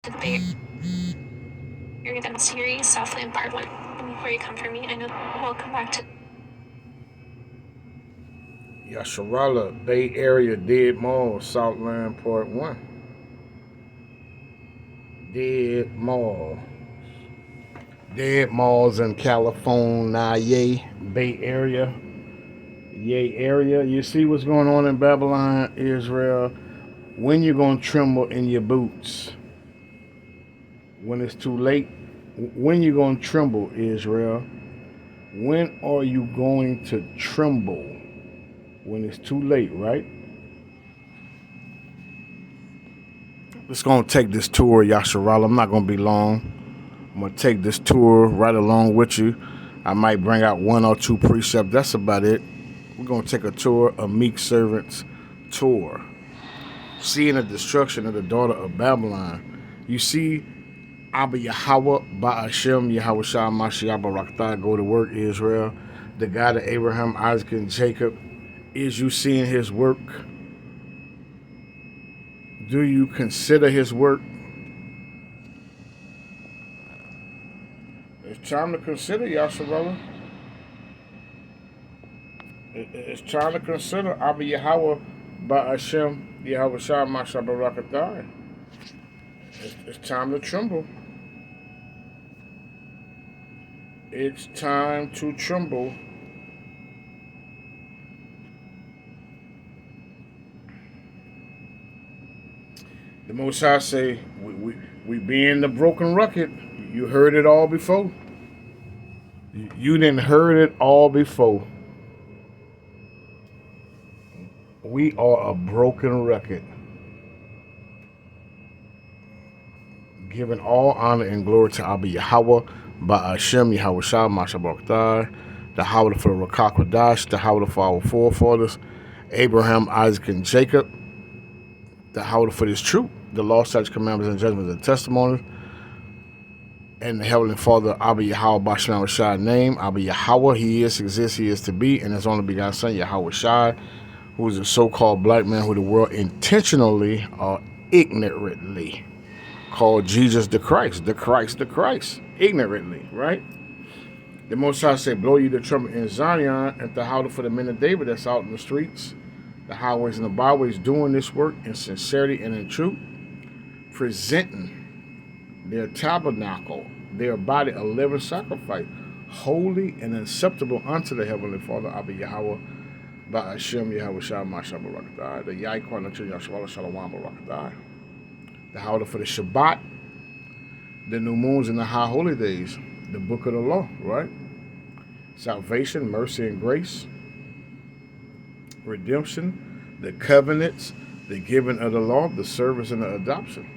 to the Bay Area that series, Southland Part 1. And before you come for me, I know we'll come back to Yasharala, Bay Area Dead Mall, Southland Part 1. Dead Mall. Dead malls in California, yay, Bay Area, yay area. You see what's going on in Babylon, Israel? When you gonna tremble in your boots? When it's too late? When you gonna tremble, Israel? When are you going to tremble? When it's too late, right? Just gonna take this tour, Yasharal. I'm not gonna be long. I'm gonna take this tour right along with you. I might bring out one or two precepts. That's about it. We're gonna take a tour, a meek servant's tour. Seeing the destruction of the daughter of Babylon. You see Abba Yahweh, Ba'ashem, Yahweh Shah, Mashiach, Barakatah, go to work, Israel. The God of Abraham, Isaac, and Jacob. Is you seeing his work? Do you consider his work? It's time to consider, Yasharallah. It's time to consider Abba Yahweh, Ba'ashem, Yahweh Shah, Mashiach, Barakatah. It's time to tremble. It's time to tremble. The Most High say, we be in the broken record. You heard it all before. You didn't heard it all before. We are a broken record. Giving all honor and glory to Abba Yahweh, Ba'ashem, Yahweh Shah, Mashiach, the Howdah for the Rakak Kodash, the Howdah for our forefathers, Abraham, Isaac, and Jacob, the Howdah for this truth, the law, statutes, commandments, and judgments and testimonies, and the Heavenly Father, Abba Yahweh, Ba'ashem Shah name, Abba Yahweh, he is, exists, he is to be, and his only begotten Son, Yahweh Shah, who is a so-called black man who the world intentionally or ignorantly called Jesus the Christ, ignorantly, right? The Most High say, blow you the trumpet in Zion and the howdah for the men of David that's out in the streets, the highways and the byways, doing this work in sincerity and in truth, presenting their tabernacle, their body a living sacrifice, holy and acceptable unto the Heavenly Father, Abba Yahweh, Ba'ashem, Yahweh Shah, Mashiach, Barakatah, the Yaikon, the Yahshua, Shalom, Barakatah, the howdah for the Shabbat, the new moons and the high holy days, the book of the law, right? Salvation, mercy, and grace, redemption, the covenants, the giving of the law, the service, and the adoption.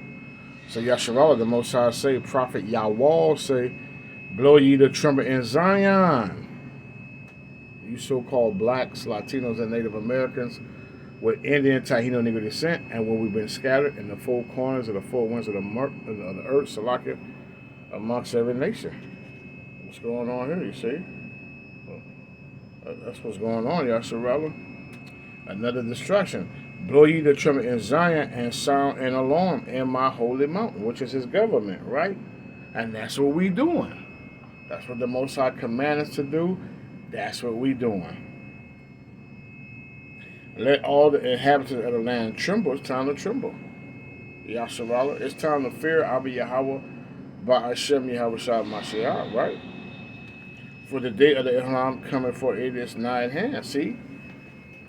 So Yasharallah, the Most High say, Prophet Yahweh say, blow ye the trumpet in Zion. You so-called blacks, Latinos, and Native Americans with Indian, Taino, Negro descent, and when we've been scattered in the four corners of the four winds of the earth, Salakia, amongst every nation. What's going on here, you see? That's what's going on, Yasharallah. Another distraction. Blow ye the trumpet in Zion and sound an alarm in my holy mountain, which is his government, right? And that's what we doing. That's what the Most High commanded us to do. That's what we doing. Let all the inhabitants of the land tremble. It's time to tremble. Yasharallah. It's time to fear Abba Yahweh, Ba'ashem, Yahweh Shah, Mashiach, right? For the day of the Ihram coming, for it is nigh at hand. See?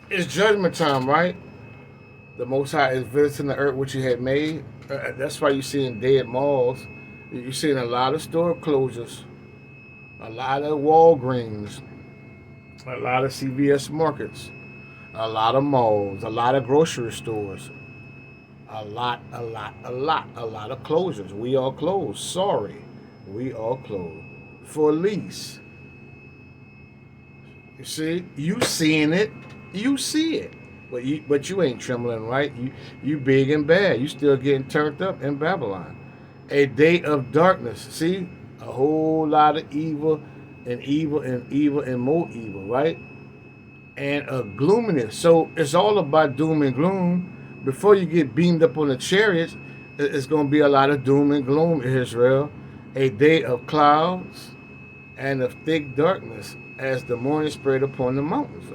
It's judgment time, right? The Most High is visiting the earth which he had made. That's why you're seeing dead malls. You're seeing a lot of store closures, a lot of Walgreens, a lot of CVS markets, a lot of malls, a lot of grocery stores, a lot of closures. We all closed. Sorry. We all closed. For lease. You see? You seeing it. You see it. But you ain't trembling, right? You big and bad. You still getting turned up in Babylon. A day of darkness. See? A whole lot of evil and evil and evil and more evil, right? And a gloominess. So it's all about doom and gloom. Before you get beamed up on the chariots, It's going to be a lot of doom and gloom, Israel. A day of clouds and of thick darkness as the morning spread upon the mountains.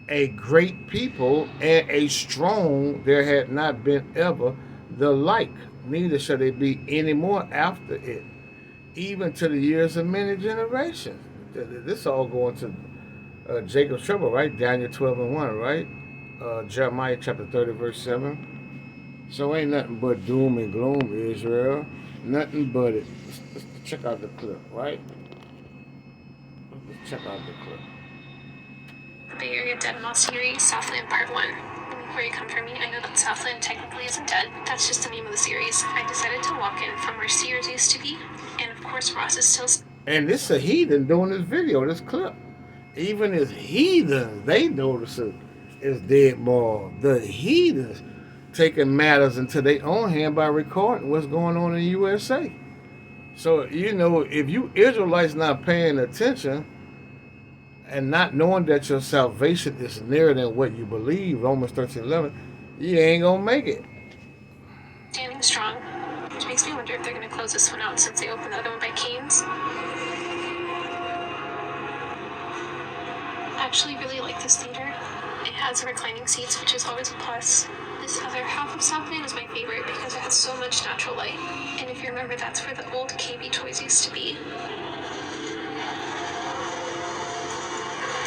A great people and a strong there had not been ever the like, neither shall there be any more after it, even to the years of many generations. This all going to Jacob's trouble, right? Daniel 12 and 1, right? Jeremiah chapter 30, verse 7. So ain't nothing but doom and gloom, Israel. Nothing but it. Let's check out the clip, right? Let's check out the clip. The Bay Area Dead Mall series, Southland Part 1. Where you come from me, I know that Southland technically isn't dead. That's just the name of the series. I decided to walk in from where Sears used to be, and of course Ross is still... And this is a heathen doing this video, this clip. Even as heathens, they notice it is dead mall. The heathens taking matters into their own hand by recording what's going on in the USA. So, if you Israelites not paying attention and not knowing that your salvation is nearer than what you believe, Romans 13:11, you ain't going to make it. Standing strong, which makes me wonder if they're going to close this one out since they opened the other one by Keynes. I actually really like this theater. It has reclining seats, which is always a plus. This other half of Southland is my favorite because it has so much natural light. And if you remember, that's where the old KB Toys used to be.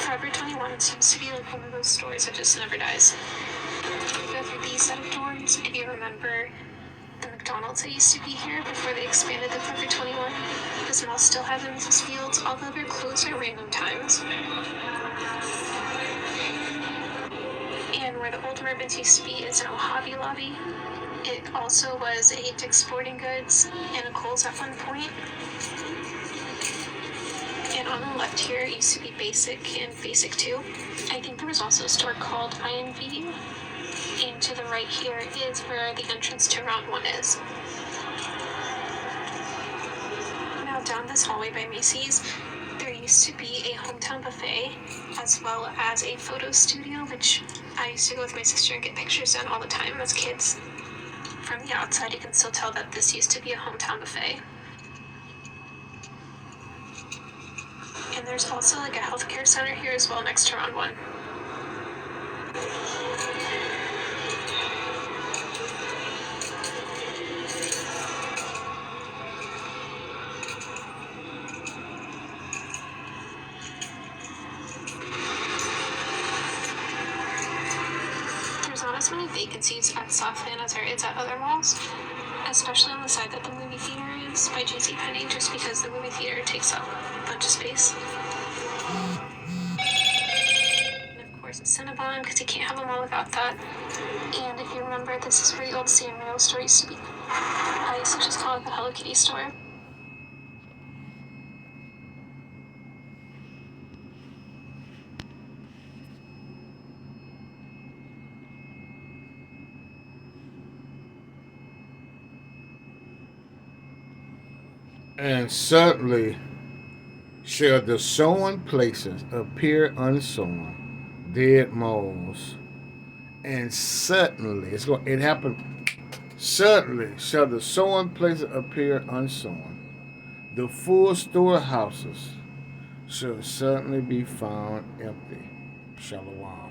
Forever 21 seems to be like one of those stores that just never dies. You go through these set of doors, if you remember the McDonald's that used to be here before they expanded the Forever 21. This mall still has in Mrs. Fields, although they're closed at random times. And where the old Mervyn's used to be is now a Hobby Lobby. It also was a Dick's Sporting Goods and a Kohl's at one point. And on the left here, it used to be Basic and Basic 2. I think there was also a store called I&V. And to the right here is where the entrance to Round 1 is. Now down this hallway by Macy's, there used to be a hometown buffet, as well as a photo studio, which I used to go with my sister and get pictures done all the time as kids. From the outside, you can still tell that this used to be a hometown buffet. And there's also like a healthcare center here as well next to Round 1. There's not as many vacancies at Southland as there is at other malls, especially on the side that the movie theater is by JCPenney, just because the movie theater takes up a bunch of space. And of course Cinnabon, because you can't have them all without that. And if you remember, this is where the old Sanrio store used to be. I used to just call it the Hello Kitty store. And suddenly shall the sown places appear unsown, dead malls. And suddenly, it happened. Suddenly shall the sown places appear unsown. The full storehouses shall suddenly be found empty. Shalom.